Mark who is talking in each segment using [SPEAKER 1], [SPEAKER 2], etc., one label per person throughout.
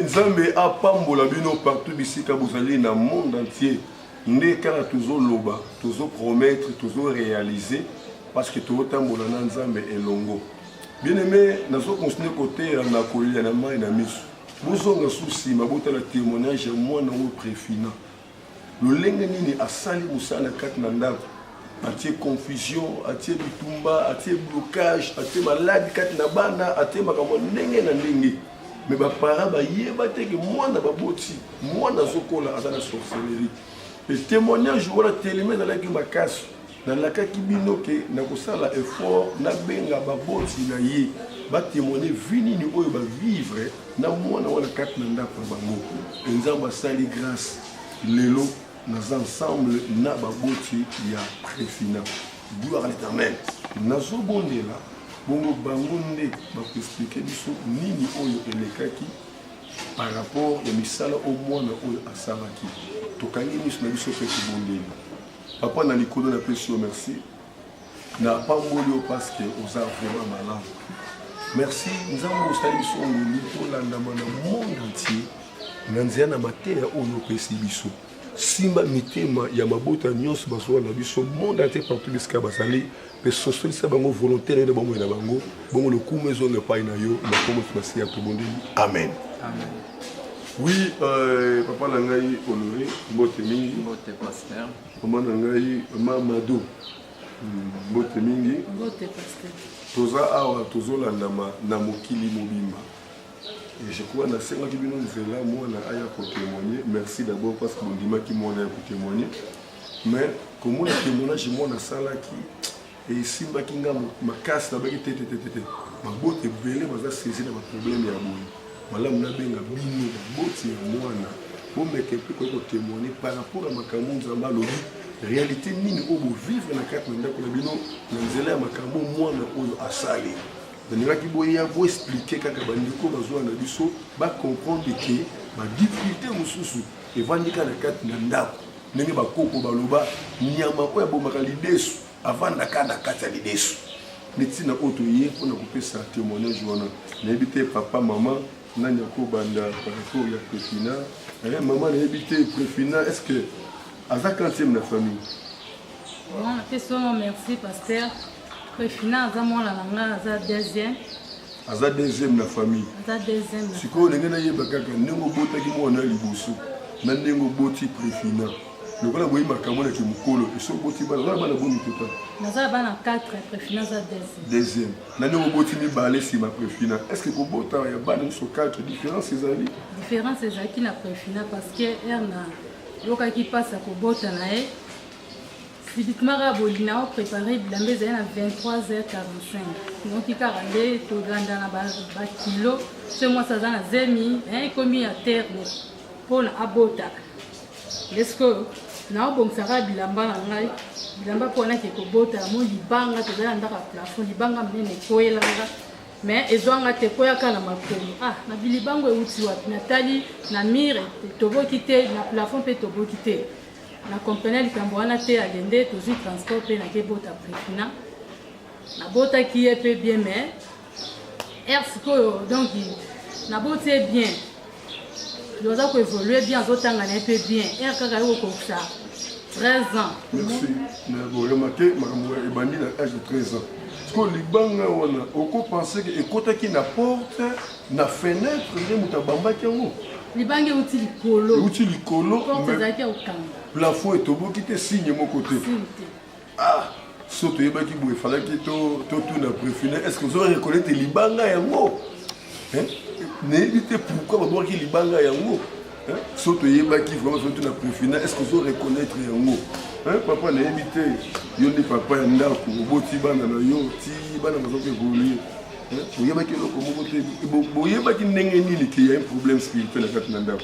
[SPEAKER 1] Nzambe a pambola bino partout bisika bozali na monde entier. Ndé kala toujours loba, toujours promettre, toujours réaliser parce que tout tambola na Nzambe elongo. Bien aimé, nazo continuer côté na kolia na mai na misu. Bozonga souci mabota la témoignage moi na o préfina. Le lenge nini asali musala kat na ndako. Atie confusion, atie bitumba, atie blocage, atie malade kat na bana, atie makambo ndenge na ndenge. Mais les parents sont que moi, je suis la sorcellerie. Le témoignage, je vais télémer dans la casse. Dans la cas qui bino que na kosala effort na benga ba boti na ye ba témoigner vini ni oyo ba vivre na mwana wana kat na ndako bango. Nzamba sali grâce lelo nas ensemble na ba boti ya préfina. Gloire à l'Éternel. Nazo bondela bongo bangonde ba expliquer biso nini oyo elekaki par rapport ya misala au mwana oyo asalaki. Tokangi miso na biso pe kibondeli. Papa na likolo na pesi merci. Na pamboli parce que oza vraiment malade. Merci nzambo osali biso ngoli tolanda na monde entier. Na nzia na mateya oyo pesi biso. Simba mitema ya mabota nyonso baso na biso monde entier partout bisika basali pe sosoli sa bango volontaire de bango na bango bongo le coup maison ne pas na yo na comme merci à tout le monde. Amen.
[SPEAKER 2] Amen.
[SPEAKER 1] Oui, papa Nangai honoré, mbote mingi.
[SPEAKER 2] Mbote pasteur.
[SPEAKER 1] Maman Nangai Mamadou. Mbote mingi.
[SPEAKER 3] Mbote pasteur.
[SPEAKER 1] Toza awa tozolanda na mokili mobimba. Et je crois que c'est moi qui viens de là, moi, je vais témoigner. Merci d'abord parce que mon dimanche qui m'a témoigné. Mais comme on a témoigné, je m'en ai salé qui et si ma kinga ma casse là-bas qui était ma botte est belle, ma saisi dans ma problème ya boy. Voilà mon abenga bino botte ya moi na. Bon mais quelque peu pour témoigner par rapport à ma camonza malobi. Réalité nini obo vivre na carte na ko bino na nzela ya makambo moi na oyo asali. Qui boya bo expliquer kaka bandiko bazwa na biso ba comprendre que ba difficulté mususu evandika na kati na ndako ndenge bakoko baloba nyama oya bomaka lidesu avant na kana kati ya lidesu netina oto ye pona kopesa témoignage wana na ebité papa maman nani ko banda par rapport ya préfina maman na ebité préfina est-ce que aza 40e na famille
[SPEAKER 3] bon question merci pasteur. Préfina aza mwana nanga aza deuxième.
[SPEAKER 1] Aza deuxième na famille.
[SPEAKER 3] Aza deuxième.
[SPEAKER 1] Siko ndenge na yeba kaka ndenge botaki mwana liboso na ndenge boti préfina. Lokola boyi makambo na ki mukolo eso boti bana bana bomi tota.
[SPEAKER 3] Naza bana 4 préfina aza deuxième.
[SPEAKER 1] Deuxième. Na ndenge boti mi balé si ma préfina. Est-ce que ko bota ya bana so 4 différence ezali?
[SPEAKER 3] Différence ezaki na préfina parce que erna lokaki passa ko bota na e. Subitement, Bolina a préparé la maison à 23h45. Donc, il a regardé tout le kilo. Ce mois, ça a zémi, et commis à terre pour la bota. Est-ce que nous avons ça bilamba bilamba pour la bota, mon libanga, tu vas dans le plafond, libanga mène koé là. Mais ils ont été koé à la makoni. Ah, na bilibango est outil wat Nathalie, na mire, tobo quitter, na plafond peut tobo quitter. La compagnie qui a été à l'Inde, toujours transport et la bota préfina. La bota qui est peu bien, mais donc la bota est bien. Nous avons évolué bien, nous avons peu bien. Et quand on a comme ça, 13 ans.
[SPEAKER 1] Merci. Vous remarquez, je suis bandit à l'âge de 13 ans. Parce que les banques, on pense que les côtés qui n'apportent, la fenêtre, les moutabamba qui ont.
[SPEAKER 3] Les banques sont utiles colo.
[SPEAKER 1] Utiles colo. Plafond est au bout qui te signe mon côté. Ah, surtout il fallait que tout tourne préféré. Est-ce que vous aurez reconnu les libanga et moi? N'hésitez pourquoi vous avez les libanga et moi? Surtout il qui vraiment tout na préféré. Est-ce que vous aurez reconnaître et moi? Papa n'a évité. Yo dit papa nda ko boti bana na yo ti bana mazoke évoluer. Vous avez que le comment côté. Vous avez que n'engeni qu'il y a un problème spirituel avec nda.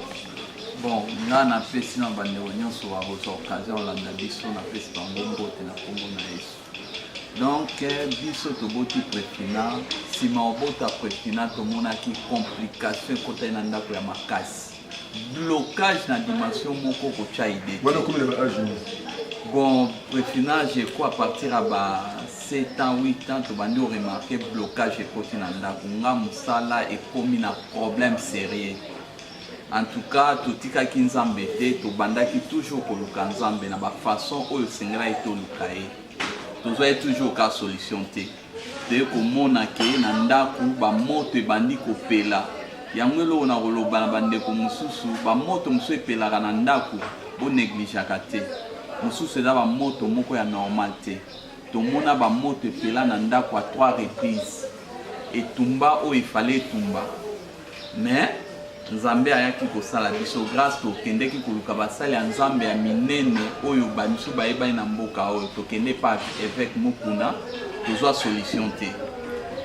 [SPEAKER 2] Bon, là, on a fait sinon, on a sur l'occasion, on a biso, on a fait ce qu'on a fait donc, biso to boti préfina, si ma bota préfina, to mona qui complication côté nanda pour la makasi. Blocage dans la dimension moko ko cha idée.
[SPEAKER 1] Voilà combien d'âge?
[SPEAKER 2] Bon, préfina, je crois à partir à 7 ans, 8 ans, tu vas nous remarquer blocage côté nanda. Kunga musala et comme un problème sérieux. En tout cas, totikaki nzambe te, tobandaki toujours koluka nzambe na ba façon oyo sengela etoluka ye. Tozwa toujours ka solution te. Te komona ke na ndaku ba moto ebandi kopela. Yango eloko na koloba na bandeko mosusu, ba moto mosusu epelaka na ndaku bo négligeaka te. Mosusu eza ba moto moko ya normal te. Tomona ba moto epela na ndaku à 3 reprises. Etumba oyo ifale etumba. Mais Nzambe ayaki kosala biso grâce tokendeki koluka basali ya Nzambe ya minene oyo bamisu bayebani na mboka oyo tokende pa évêque Mokuna tozwa solution te.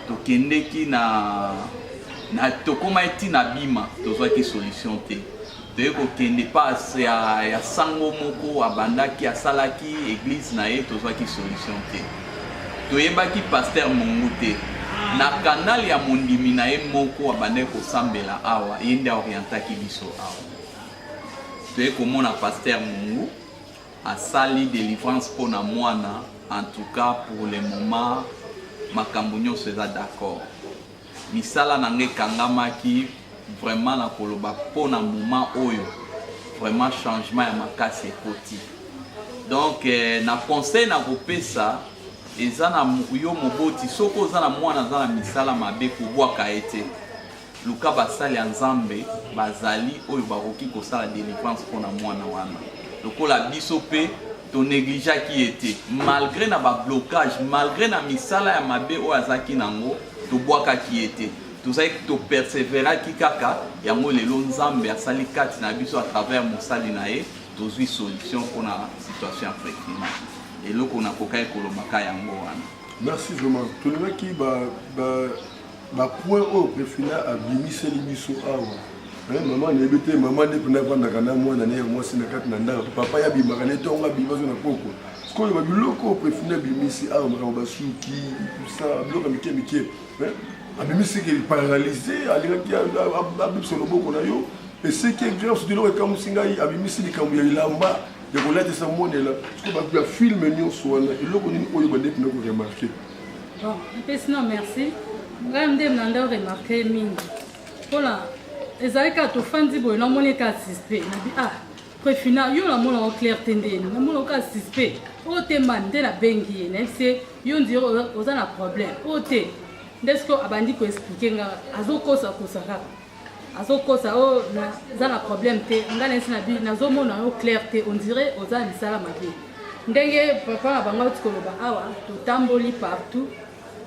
[SPEAKER 2] Tokendeki na tokoma eti na bima tozwaki solution te. Toye kokende pa ya sango moko abandaki asalaki église na ye tozwaki solution te. Toyebaki pasteur Mungu te. Na canal ya mondimi na ye moko abandaki kosambela awa yende orientaki biso awa. Toye komona pasteur Mungu asali délivrance pour na mwana. En tout cas pour le moment makambo nyonso eza d'accord. Misala nange kangamaki vraiment na koloba pour na moment oyo vraiment changement ya makasi ekoti. Donc na conseil na kopesa eza na yo moboti soko oza na mwana aza na misala mabe kobwaka ete luka basali ya Nzambe bazali oyo bakoki kosala délivrance mpona mwana wana. Lokola biso pe to négligeaki ete malgré na ba blocage, malgré na misala ya mabe oyo azaki nango to bwakaki ete tozali to persévéraki kaka yango lelo Nzambe asali kati na biso à travers mosali na ye tozwi solution mpona situation ya Prefina. Eloko na kokai kolobaka yango wana.
[SPEAKER 1] Merci vraiment. Tolobaki ba point au Prefina abimiseli biso awa. Maman nebete maman ne pena vanda kana mwana ne moi sina kati na ndanga papa ya bimaka ne tonga bibazo na poko. Sko yo biloko Prefina bimisi awa makamba basuki tout ça biloko mike. Abimisi qui est paralysé aliraki abimisi loboko na yo et ce qui est grave c'est de l'eau comme singai abimisi likambo ya ilamba de kolate sa monela parce que ba film nyonso wana eloko nini oyo bande pena ko remarquer.
[SPEAKER 3] Bon, sinon merci. Ngande mnanda remarquer mingi. Voilà. Ezalika to fandi boy na moneka suspect. Na bi Prefina yo la mona au clair tendeni. Na mona ka suspect. O te mande na bengi na c'est yo ndiro oza na problème. O te Desko abandi ko expliquer nga azokosa kosaka. Azokosa o na za na problème te ngana nsina bi nazomona yo clair te on dirait oza misala mabe. Ndenge papa abanga tikoloba awa totamboli partout.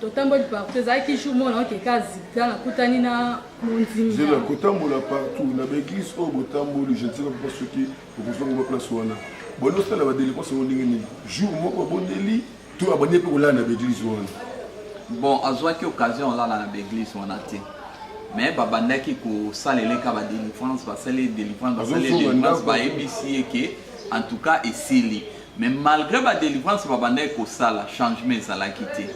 [SPEAKER 3] Totamboli partout zaki shumona ke kazi na kutani na monzimi.
[SPEAKER 1] Je la kotambola partout na l'église o botamboli je ne sais pas parce que vous avez une place wana. Bono sala ba délivrance o ndingeni. Jour moko bondeli to abonné pe kolana na l'église wana.
[SPEAKER 2] Bon, azwaki occasion là na l'église wana te. Mais babandaki ko saleleka ba délivrance, ba salé délivrance, ba salé délivrance ba ebisi eke en tout cas esili. Mais malgré ba délivrance babandaki ko sala changement ezalaki te.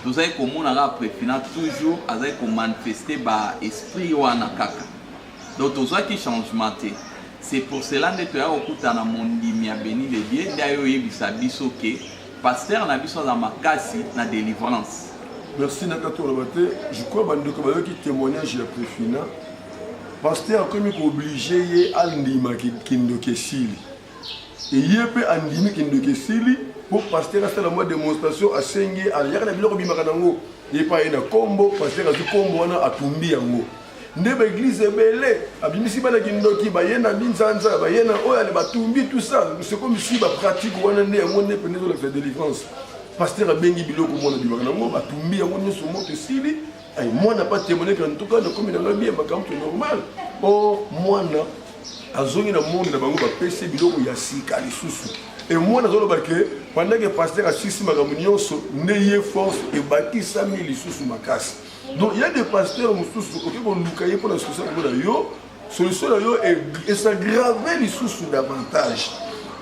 [SPEAKER 2] Tozali komona ka Prefina toujours azali ko manifester ba esprit wana kaka. Donc tozwaki changement te. C'est pour cela que tu as okuta na mondimi ya béni le Dieu d'ailleurs yebisa biso ke pasteur na biso za makasi na délivrance.
[SPEAKER 1] Merci Nakato Labate. Je crois que qui témoignage à Prefina. Pasteur comme il obligé y andima kindokesili. Et y peut andimi kindokesili pour pasteur à la mode démonstration à Sengé à yaka na biloko bimakanango. Y pas ina combo pasteur azu combo wana atumbi yango. Ndeba église belé abimisi bana kindoki bayena binzanza bayena oya le batumbi tout ça. C'est comme si ba pratique wana ne yango ne penezo la délivrance. Pasteur a bengi biloko mona bibaka nango batumbi yango nyonso moto esili ay mwana pas témoigner en tout cas na comme na bien makamto normal o mwana azongi na monde na bango ba pese biloko ya sika lisusu et mwana zoloba ke pendant que pasteur a sisi makambo nyonso neye force et bakisa mi lisusu makasi. Donc il y a des pasteurs mususu OK bon lukaye pour la solution na yo solution na yo et ça grave lisusu davantage.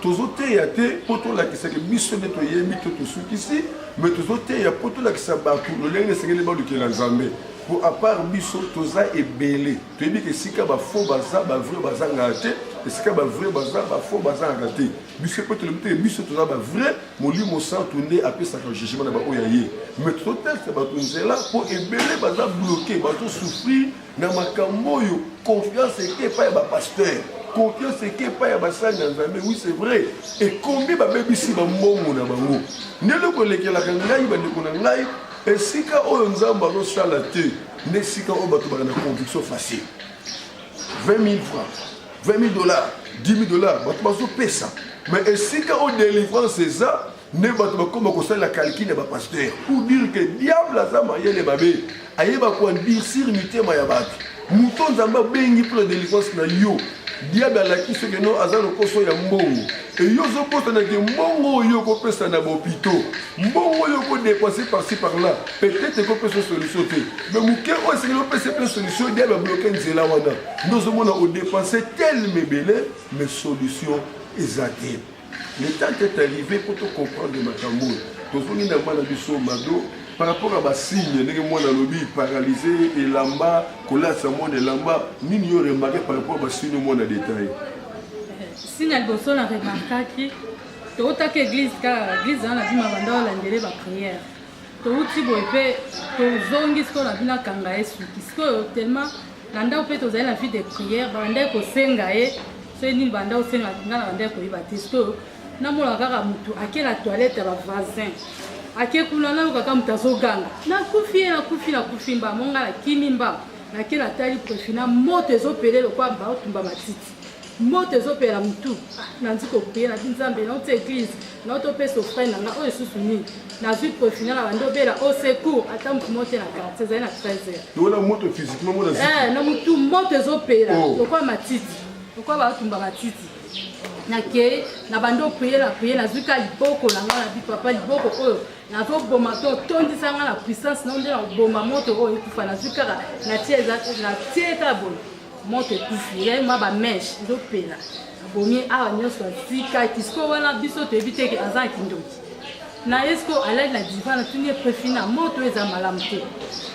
[SPEAKER 1] Tozote ya te poto la kisaka biso ne to yemi to sukisi mais tozote ya poto la kisaba tout le lenge sengeli ba lukela Nzambe pour à part biso toza ebele to yebi ke sika ba faux baza ba vrai bazanga te esika bavrai baza bafo bazalaka te biso mpe tolobi te biso toza bavrai molimo santu nde apesaka jugement na baoyo ya ye mais totelisa bato nzela mpo ebele baza bloke bazosouffrir na makambo oyo confiance eke epai ya bapaster confiance eke epai ya basali na nzambe oui c'est vrai ekomi babebisi bambongo na bango nde eloko elekelaka ngai bandeko na ngai esika oyo nzambe azosala te nde esika oyo bato baka na conviction facile 20 000 francs 20 000 dollars 10 000 dollars bato bazopesa mais esika oyo délivrance eza nde bato bakoma kosalela calcul ya bapaster pour dire que diable aza mayele mabe ayeba koandisir mitema ya bato moto nzambe abengi mpo na délivrance na yo diable alaki soki no aza lokoso ya mbongo eyo ozobotanaki mbongo oyo okopesa na bopito mbongo oyo okodepense par-ci par-là peut-être ekopesa solution te mais moke oyo esengeli opesa mpe solution diable abloke nzela wana nde ozomona odepense telme ebele mais solution eza te le temps est arrivé pour te comprendre makambo tozongi na mwana biso mado par rapport à basigne ndenge mwana lobi paralysé elamba kolasa mwana elamba nini yo remarqué par rapport à basigne mwana détail
[SPEAKER 3] signe liboso na remarquaki toutaka église ka église wana bima banda olandele baprière touti boye mpe tozongi sikoyo na bino akanga ye suki sikoyo tellement na ndako mpe tozali na vie de prière banda kosenga ye soki nini banda osenga nga na banda koyeba te sikoyo namona kaka motu ake na toilette ya bavoisin ake kuna nayo kaka moto azoganga nakufi mba monga nakimi mba nake natali profina moto ezopele lokwa baotumba matiti moto ezopela motu nanzi koprie na nzambe nauti église naotopesa ofrane nanga oyo esusu nini nazwi profina na bando obela au secours ata motu mote na quartier ezali na 13h na motu moto ezopela lokwa matiti lokwa baotumba matiti nake na bando prier nazwi ka liboko nanga na bi papa liboko oyo nazoboma to tondisanga na puissance na nde na koboma moto oyo ekufa nazwi kaka natie ka boye moto ekufi yayima bameshe ezopela abomi awa nyonso asika kisiko wana biso toyebi teke aza kindoki na ye siko alali na divan natuni ye prefini na moto oyo eza malamu te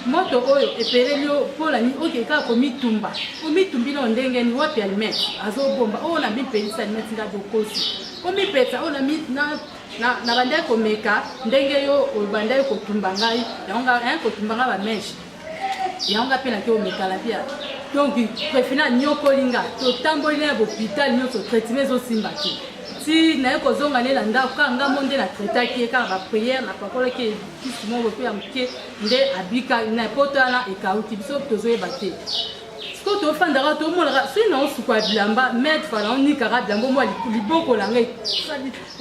[SPEAKER 3] moto oyo epeleli yo mpola nini okeka komitumba omitumbi na ndenge ni wapi alimete azobomba oyo na mipelisa alimete nga bokosi omipesa oyo na bandai komeka ndenge yo bandai kotumba ngai yango kotumba ngai bameshe yango mpe nake omekala pia donc prefina nyokolinga totamboli na bopital nyonso traitement ezosimba te si naye kozonga nde na ndako kaka ngambo nde na traitaki ye kaka bapriere napakolaki kisi moko mpe ya moke nde abika na poto wana ekauki biso tozoyeba te siko tofandaka tomonaka soki naosuka bilamba maître fala onikaka bilamba mwa liboko na ngai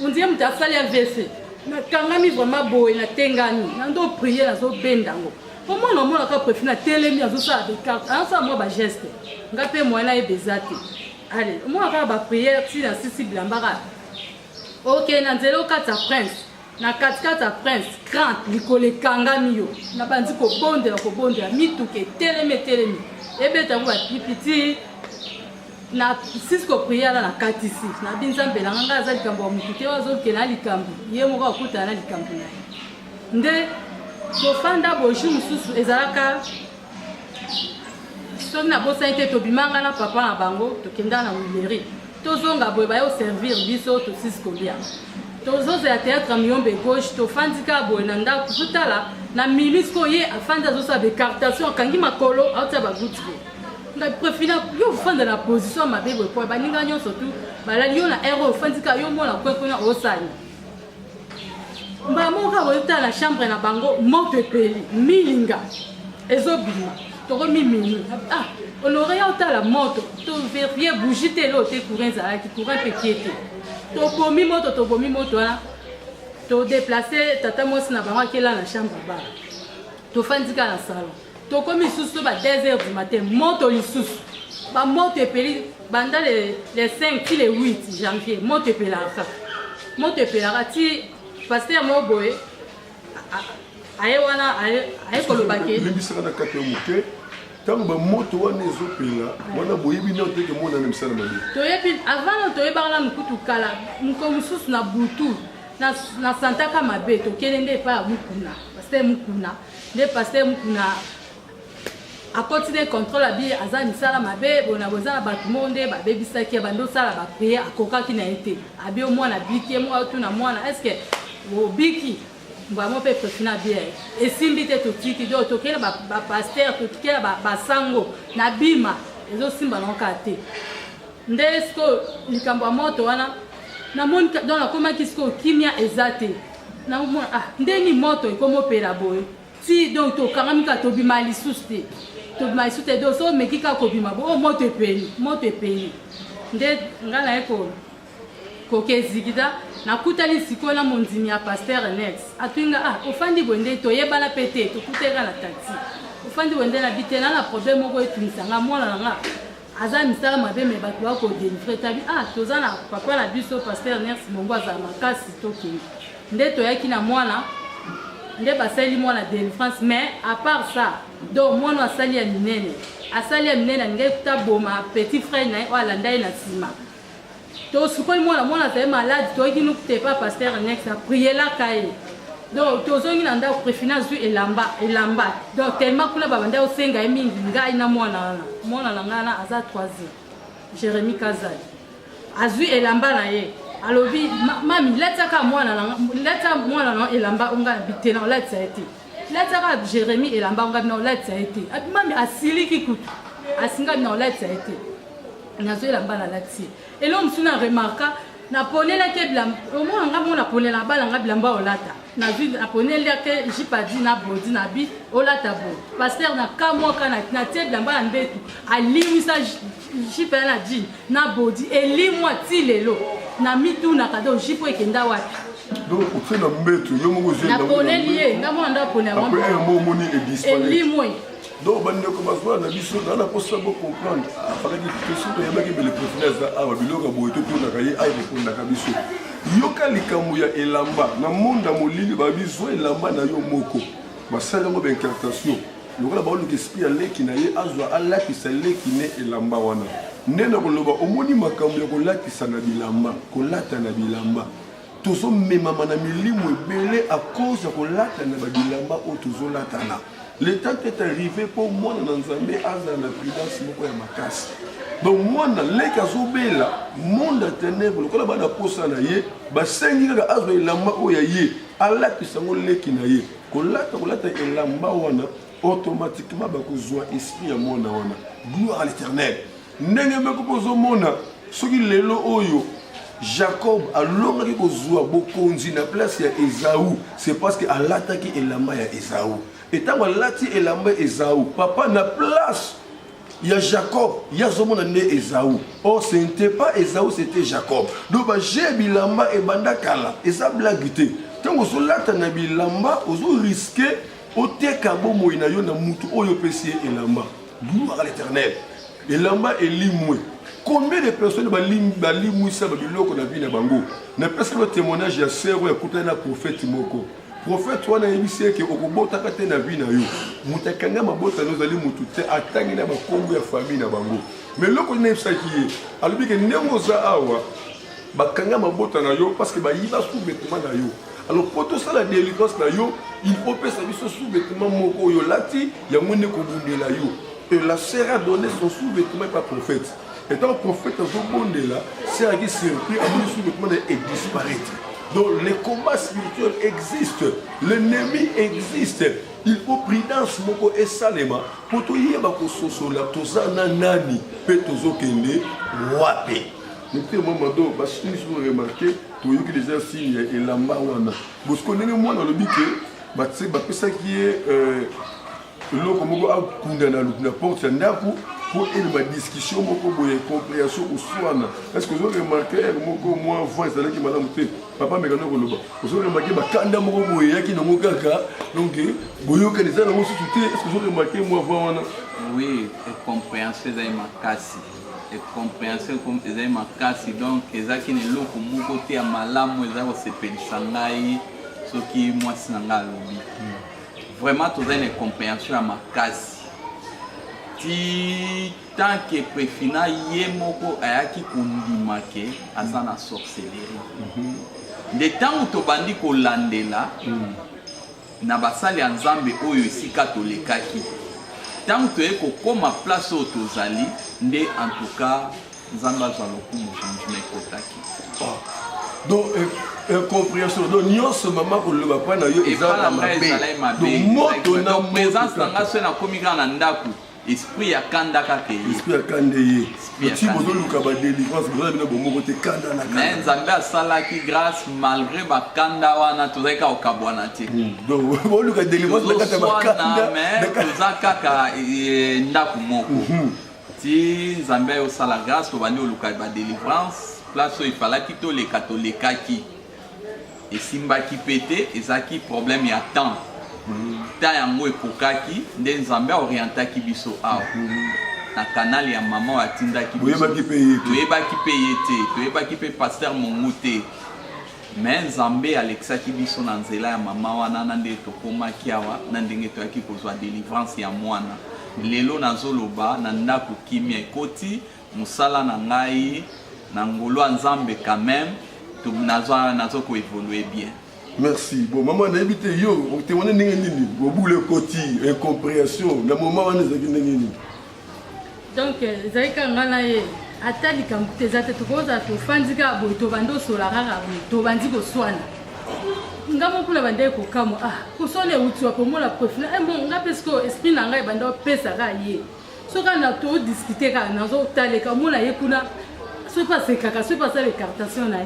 [SPEAKER 3] ondie moto asali avc nakangami vraiment boye natengani nando priere nazobenda yango omwana omonaka prefina telemi azosala bekarte azosala mwa bageste nga mpe moyena yeba eza te ale omona kaka bapriere ti nasisi bilamba kaka ok na nzela okata prince na katikati ya prince crante likolo ekangami yo na bandi kobondela mituka etelemi ebetango bapipiti na sisi kopriere na katisi na binzambelanga ngai aza likambo ya motu te azokela na likambo ye moko akutana na likambo na ye nde tofanda boju mosusu ezalaka soki nabosani te tobimanga na papa na bango tokenda na wileri tozonga boye baye oservir biso tosisi kolia tozozela théâtre ya miyombe gauche tofandi kaka boye na ndako totala na mimi sikoyo ye afandi azosala becartation akangi makolo aotia baguti boye nga prefina yo ofanda na position ya mabe boye po baninga nyonso tu balali yo na aire oyo ofandi kaka yo mona kwenkona osani mbala moko kaka boyotala na chambre na bango moto epeli milinga ezobima tokomimini honore ya otala moto toverifie bougie te elo te courant ezalaki courant pekie te tobomi moto wana todeplace tata mwasi na bango akela na chambre bara tofandika na salon tokomi lisusu ba 2h du matin moto lisusu bamoto epeli banda le 5 ti le 8 janvier moto epelaka ti paster mo boye aye wana aye kolobake
[SPEAKER 1] limbisaka na kati ya moke ntango bamoto wana ezopela wana boyebi nao teke mona na misala mabe
[SPEAKER 3] toyebi avant toyebaka na mokutu kala moko mosusu na butu na santaka mabe tokende nde epai ya mokuna paster mokuna nde paster mokuna a continué contrôle la vie aza misala mabe bona bozana bato monde babebisaki bando sala ba prier akokaki na été abi au moins na biki moi tout na mwana est-ce que au biki vraiment peut préfina bien et simbi te totiki do tokela ba pasteur tokela ba sango na bima ezo simba na kate ndesko likambo moto wana na moni dans la koma kisko kimia ezate na mona ndeni moto ikomo pela boy si donc to kangamika to bimali suste to bimali suste do so mekika ko bimabo moto epeli nde ngala eko ko kezikida na kutali sikola monzimi ya pasteur Nex atwinga ofandi bonde to yebala pete to kuteka na taxi ofandi bonde na bitena na problème moko etunisanga mwana nga aza misala mabe me bato bako délivrer tabi tozana papa na biso pasteur Nex mongo aza makasi toke nde toyaki na mwana nde basali mwana délivrance mais à part ça donc mwana asali ya minene ngai kuta boma petit frère na alanda ye na sima to sukoi mwana azali malade toyaki nukute pa pasteur Nex a prier la kaye donc tozongi na ndako préfina zwi elamba donc tellement kuna babanda osenga ye mingi ngai na mwana na ngana aza 3e Jérémy Kazali azwi elamba na ye alobi mami letaka mwana na elamba onga bitena letsa ete letaka Jérémy elamba onga na letsa ete mami asiliki kutu asinga na letsa ete nazo elamba na lati et l'homme suna remarka na ponela ke bilamba omo nga mona ponela bala nga bilamba olata na vu na ponela ke jipadi na bodi na bi olata bo pasteur na kamwa kana na tie bilamba na ndetu alimisa jipa na jean na bodi elimwa ti lelo na mitu na kado jipo ekenda wapi
[SPEAKER 1] donc c'est na mbetu yo mo je
[SPEAKER 3] na poneli nga mona nda ponela
[SPEAKER 1] après un mot moni est disparaît
[SPEAKER 3] elimwe
[SPEAKER 1] donc bande commence na biso dans la possible comprendre après que question to yabaki bele professeur a biloka boyeto to na kaye ay répondre ka biso yoka likambo ya elamba na monde molili ba biso elamba na yo moko basala mo incartation lokola ba oluki esprit ya leki na ye azwa alakisa leki ne elamba wana nena koloba omoni makambo ya kolakisa na bilamba kolata na bilamba tozo memama na milimo ebele à cause ya kolata na bilamba o tozo latana. Le temps est arrivé pour moi dans Nzambe aza na prudence moko ya makasi. Donc moi na leka zobela monde à ténèbres lokola bana posa na ye basengi kaka azwa elamba oya ye alakisa ngo leki na ye kolata elamba wana automatiquement bakozwa esprit ya mona wana gloire à l'Éternel. Ndenge meko pozomona soki lelo oyo Jacob alongaki kozwa bokonzi na place ya Esaü, c'est parce que alataki elamba ya Esaü. Et tant alati elamba Esaü, papa na place ya Jacob, ya zomona ne Esaü. Or ce n'était pas Esaü, c'était Jacob. Donc j'ai bilamba e banda kala, eza blagité. Tant ozo lata na bilamba, ozo risquer oteka bomo ina yo na mutu oyo pesi elamba. Gloire à l'Éternel. Elamba elimwe. Combien de personnes balimwisa babiloko na vie na bango na presque le témoignage ya sœur ya kutana prophète moko prophète wana yebisi ke okobota kate na vie na yo mutakanga mabota no zali mutu te atangi na bakongo ya famille na bango mais loko na yebisaki ye alobi ke ndemo za awa bakanga mabota na yo parce que bayiba sous-vêtement na yo alors pour tout ça la délivrance na yo il faut pesa biso sous-vêtement moko yo lati ya mwene ko bundela yo et la sœur a donné son sous-vêtement par prophète. Et tant le prophète a ce là, c'est à qui surpris à nous sous-vêtement et disparaître. Donc les combats spirituels existent, l'ennemi existe. Il faut prudence moko et salema pour tout y avoir sosola tozana nani pe tozokende wape. Nete moment do parce que nous remarqué to yoki déjà signes et lamba wana. Parce qu'on est moi dans le but que ba tse ba pesa qui est loko moko a kunda na porte ndako pour une discussion moko boye compréhension ou soana. Est-ce que vous avez remarqué moko moi voix ça qui madame te papa me gano koloba. Vous avez remarqué ba kanda moko boye yaki no kaka donc boyo que les gens ont souté. Est-ce que vous avez remarqué moi voix wana?
[SPEAKER 2] Oui, et compréhension za makasi. Et compréhension comme za makasi donc ezaki ne loko moko te ya malamu ezako sepelisa ngai soki moi sinanga lobi. Vraiment tu as une compréhension à makasi. Ti tant que préfina yemoko ayaki kundimake asana sorcellerie. De temps où to bandi ko landela na basali ya Nzambe oyo esika tolekaki. tant que kokoma place au tozali nde en tout cas nzambe azwa lokumu changement ekotaki.
[SPEAKER 1] Donc compréhension donc nyonso mama koloba pa na yo ezala mabe donc moto na
[SPEAKER 2] présence nanga so na komika na ndako esprit ya kanda kaka ye
[SPEAKER 1] esprit ya kanda ye ti bozo luka ba délivrance bozo bina bomoko te kanda na kanda
[SPEAKER 2] mais nzambe asalaki grâce malgré ba kanda wana tozalaki okabwana te
[SPEAKER 1] donc bo luka délivrance na kata ba kanda
[SPEAKER 2] mais tozakaka ndako moko ti nzambe osala grâce to bandi oluka ba délivrance place oyo efalaki toleka tolekaki esimbaki pete ezalaki problème ya temps temps yango ekokaki nde nzambe aorientaki biso awa na kanal ya mama oyo atindaki biso toyebaki mpe ye te toyebaki mpe paster mongu te mais nzambe alekisaki biso na nzela ya mama wana na nde tokomaki awa na ndenge toyaki kozwa délivrance ya mwana lelo nazoloba na ndako kimia ekoti mosala na ngai na ngolo ya nzambe quand même nazo ko évoluer bien.
[SPEAKER 1] Merci. Bon maman na habité yo on témoigner ndenge nini bo boule koti incompréhension na moment wana ezaki ndenge nini.
[SPEAKER 3] Donc zaika ngana ye atali kamute zate tukoza to fanzika bo to bando sola rara to bandiko swana. Ngamo kula bande ko kamo ko sone uti wa pomola profil bon nga parce que esprit na ngai bando pesa ka ye. So kana to discuter ka nazo tale ka mona ye kuna so pas c'est kaka so pas ça les captations na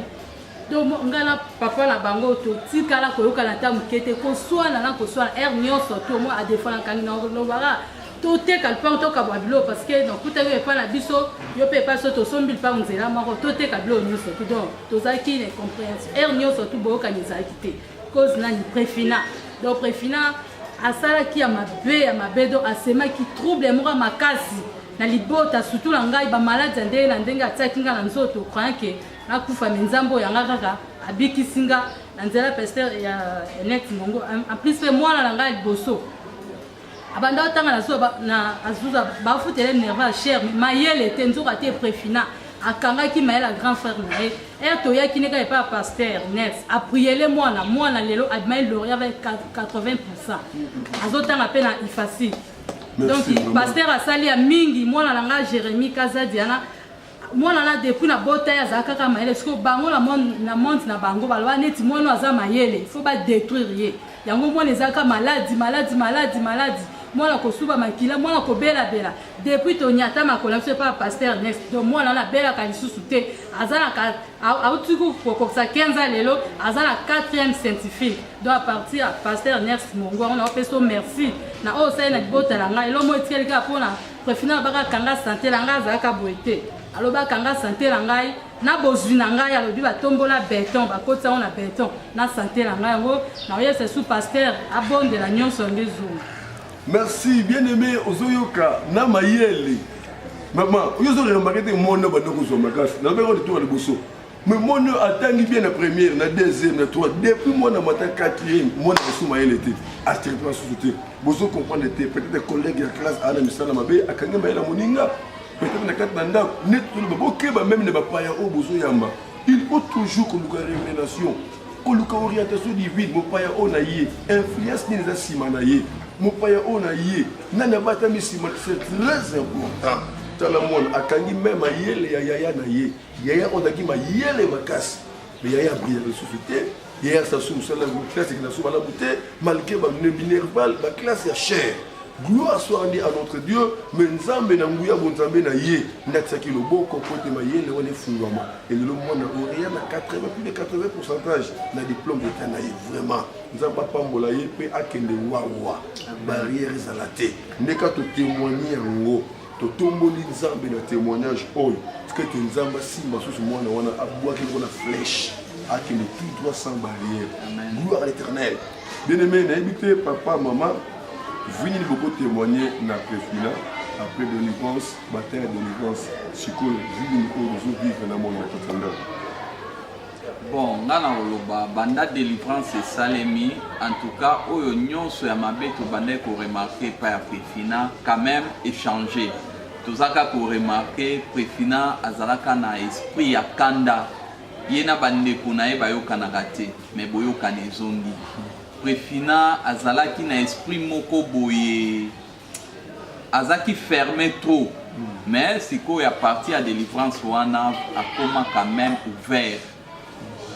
[SPEAKER 3] donc ngana papa na bango to tikala ko yoka na tamu kete ko swana na ko swana nyonso to mo a défendre kangi na no bara to te kalpa to ka babilo parce que donc tout est pas na biso yo pe pas so to sombil pa nzela mako to te kabilo nyonso donc to zaki ne compréhension nyonso to bo ka ni zakite cause na ni préfina donc préfina asala ki ya mabe do asema ki trouble mo makasi na libota surtout na ngai ba malade ndenge na ndenge ataki nga na nzoto croyant que akufa menzambo yanga kaka abiki singa na nzela pasteur ya net mongo en plus fait moi na ngai liboso abanda otanga na so na azuza ba futele nerva cher mayele tenzoka te préfina akanga ki mayela grand frère na to ya kineka e pas pasteur net a prier moi na lelo admay loria avec 80% azotanga pe na ifasi. Donc pasteur asali ya mingi mwana nanga Jérémie Kazadiana mwana na depuis na bota ya zakaka mayele siko bango na monde na bango balwa neti mwana aza mayele il faut pas détruire ye yango mwana ezaka maladie mwana ko suba makila mwana ko bela depuis to nyata makola c'est pas pasteur next donc mwana na bela ka lisusu te azana ka autiku ko sa 15 lelo azana 4e scientifique donc à partir pasteur next mongo on a fait so merci na o sa na bota la ngai lo mo etikeli ka pona préfina baka kanga santé la ngai zaka boete aloba kanga santé la ngai na bozwi na ngai alobi batombola béton bakotsa on a béton na santé la ngai ngo na yese sous pasteur abonde la nyonso ngezo.
[SPEAKER 1] Merci bien-aimé ozoyoka na mayele maman ozo remarquer te mono bandoko zo makasi na beko de tour le bosso mais mono atangi bien la première na deuxième na trois depuis moi na mata quatrième moi na sous mayele te a territoire sous-souté bosso comprendre te peut-être des collègues de classe ana misala mabe akanga mayela moninga peut-être na kat nanda net tout le boké ba même ne ba pa ya o bosso yamba il faut toujours que nous révélation que nous orientation divine mo pa ya o na yé influence ni les simanaye mopaya ona yé nana batami sima c'est très important tala mona akangi même yele ya yaya na yé yaya ondaki ma yele makasi mais yaya brille de société yaya sa sous la classe qui na sous la bouté malgré ba minerval ba classe ya cher gloire soit rendue à notre Dieu mais nzambe na nguya bonzambe na yé ndatsaki lo boko pote ma yele wone fungama et le monde a rien à 80 plus de 80% na diplôme d'état na yé vraiment nzamba pambola yé pe akende wawa barrière ezalate ndeka to témoigner yango to tomboli nzambe na témoignage oyo parce que nzamba simba susu mwana wana abwaki na flèche akende tout droit sans barrière. Gloire à l'Éternel. Bien aimé na habité papa maman venez beaucoup témoigner na préfina après délivrance bataille de délivrance sikoyo vivre ko vivre na monde na
[SPEAKER 2] bon ngana oloba banda délivrance esalemi en tout cas oyo nyonso ya mabe to banda ko remarquer pa ya préfina quand même échanger tozaka ko remarquer préfina azalaka na esprit ya kanda yena bande kuna e bayokana te mais boyokana ezongi préfina azalaki na esprit moko boye azaki fermé trop. Mais si il y a parti à délivrance wana a comment quand même ouvert.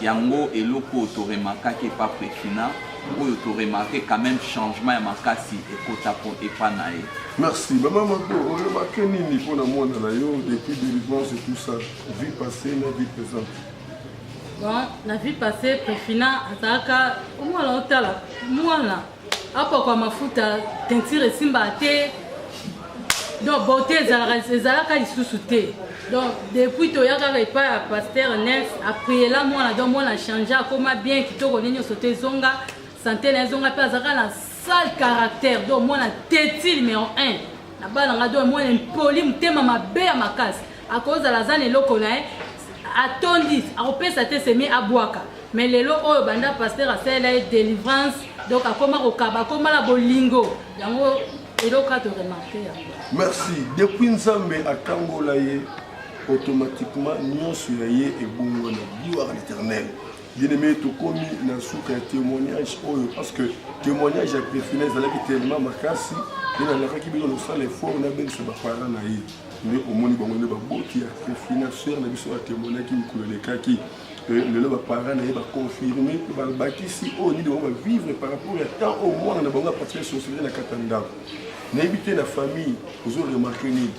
[SPEAKER 2] Yango et loko to remarqué pas préfina ou to remarqué quand même changement ya makasi et kota pour epanae.
[SPEAKER 1] Merci. Maman Mako, on remarque nini pour la monde là yo depuis délivrance et tout ça, vie passée, la vie présente.
[SPEAKER 3] Bon, la vie passée préfina ataka moi là otala moi là apa kwa mafuta teinture simba te. Donc beauté ezalaka lisusu te. Donc depuis toyaka pas pasteur Nef après là moi donc moi a changé comme bien kitoko nini sauter zonga santé na zonga pe azaka na sale caractère. Donc moi na teti numéro 1 na bana nga donc moi poli mutema mabe ya makasi à cause de la zane loko na atondi akopesa te semi abwaka mais lelo oyo banda pasteur asala délivrance donc akoma kokaba akoma la bolingo yango eloka to remarquer.
[SPEAKER 1] Merci. Depuis Nzambe à Kangolaye, automatiquement, nous sommes et bon, gloire à l'éternel. Bien aimé, tout comme dans un témoignage, parce que témoignage à préféré, ça a tellement marqué, il y a qui ont fait l'effort, on a bien ce parent naïf. Mais au moins, on a beaucoup qui a préféré, on a vu sur un témoignage qui nous les cas qui le parent naïf va confirmer, va ici, on va vivre par rapport à temps au moins, on a besoin de partir sur la Katanda. N'habitez la famille, vous aurez remarqué ni.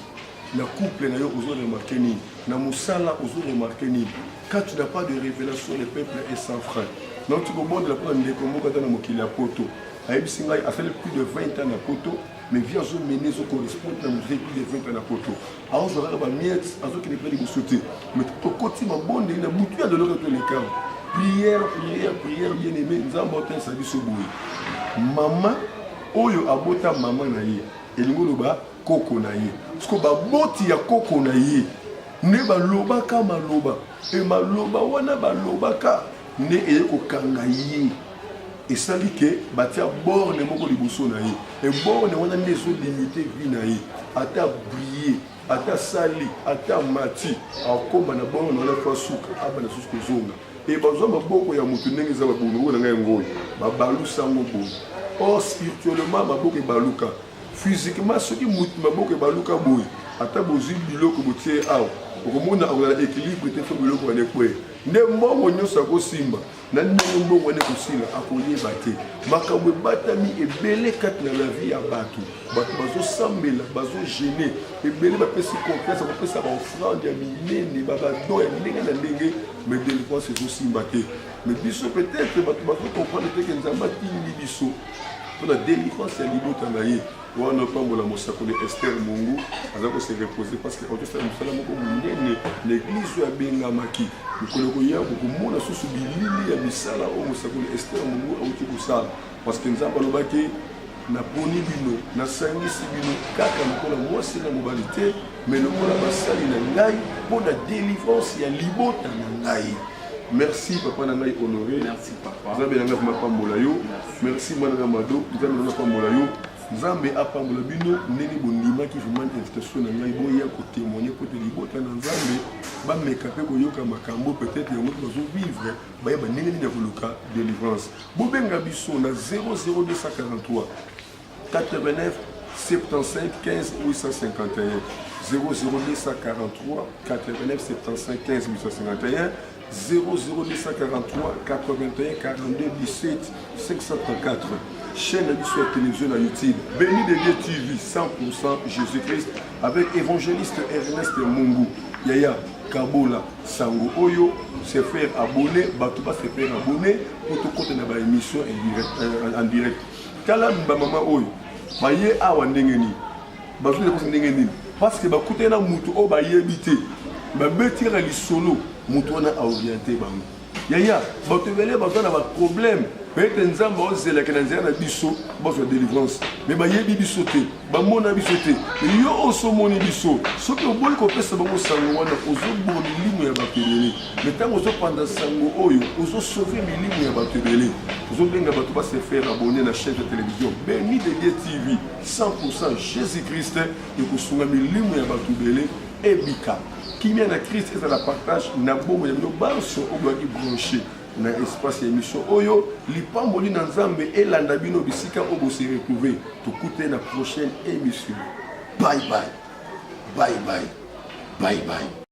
[SPEAKER 1] La couple, vous aurez remarqué ni. La moussala, vous aurez remarqué ni. Quand tu n'as pas de révélation, le peuple est sans frein. Donc tu comprends de la part de l'Ekombo quand on a moqué la poto. Aïbissinga a fait plus de 20 ans à poto, mais vient à mener ce correspond à plus de 20 ans à poto. Alors je vais miette, à ceux qui ne peuvent pas sauter. Mais au côté, ma bonne, il y a beaucoup de l'autre les cas. Prière, prière, prière, bien aimé, nous avons un service au bout. Maman, oyo abota mama na ye elingo loba koko na ye parce que baboti ya koko na ye ne balobaka maloba e maloba wana balobaka ne eye kokanga ye esali ke batia borne moko liboso na ye e borne wana nde ezolimite vi na ye ata briller ata sali ata mati akoma na borne wana fa suka abana susu kozonga e bazwa maboko ya motu ndenge eza babunu na ngai ngoyi babalusa ngo boye. Or spirituellement, Maboko Baluka. Physiquement, ceux qui Maboko Baluka boy. Ata bozi biloko botie aw. Okomona on équilibre te fait biloko ane kwe. Ne mbongo nyosa ko simba. Na mbongo ane ko sila akoye bate. Makamwe batami ebele kat na la vie ya batu. Batu bazo sambela, bazo gêner. Ebele ba pesi confiance, ba pesa ba offrande ya minene, ba don ya ndenge na ndenge, mais délivrance c'est aussi mbaté. Mais biso peut-être batu bazo comprendre que nzamba tini biso. Pour la délivrance, il y a l'ibot tanaï. On n'a pas mon amour, Esther Mungu, alors se reposer parce que l'église a bien amaki. Nous connaissons beaucoup de monde sous Bilili à Bissala, on s'appelle Esther Mungu, au Tiboussal. Parce que nous avons parlé na poni bino, na sangisi bino, kaka nous moi c'est la mobilité, mais nous avons basali na ngai pour la délivrance, il y a l'ibot tanaï. Merci papa Nanaï honoré.
[SPEAKER 2] Merci papa.
[SPEAKER 1] Vous avez un papa Molayo. Merci madame Mado. Vous avez un papa Molayo. Nzambe apa Molabino neni bondima qui vraiment invitation na ngai boya ko témoigner ko te libota na Nzambe ba mekape ko yoka makambo peut-être yango bazo vivre ba ya ba neni ni koluka délivrance. Bobenga biso na 00243 89 75 15 851 00243 89 75 15 851 00243 81 42 17 534. Chaîne de la télévision à YouTube. Béni de Dieu TV 100% Jésus-Christ avec évangéliste Ernest Mungu. Yaya Kabola Sango Oyo se faire abonner, Batouba se faire abonner pour tout côté de la émission en direct. Kala maman Oyo, baye awa ndengeni. Bazo de ndengeni parce que bakuté na mutu o baye bité. Ba betira li solo mutu na orienté bango. Yaya, bato vele bato na ba problème. Peut-être nzamba ozela ke nanzela na biso bazo délivrance. Mais ba yebi biso te, ba mona biso te. Yo oso moni biso. Soki oboli ko pesa bango sango wana ozo boni limu ya bato belé. Mais tant ozo panda sango oyo, ozo sauver milimu ya bato belé. Ozo benga bato ba se faire abonner na chaîne de télévision Béni de Dieu TV 100% Jésus-Christ et ko sunga milimu ya bato belé ebika. Qui vient à Christ et à la partage na bomo ya no banso obaki branché. Na espace émission oyo lipamboli na Nzambe elanda bino bisika obo se retrouver to coûter la prochaine émission. bye bye bye bye bye bye.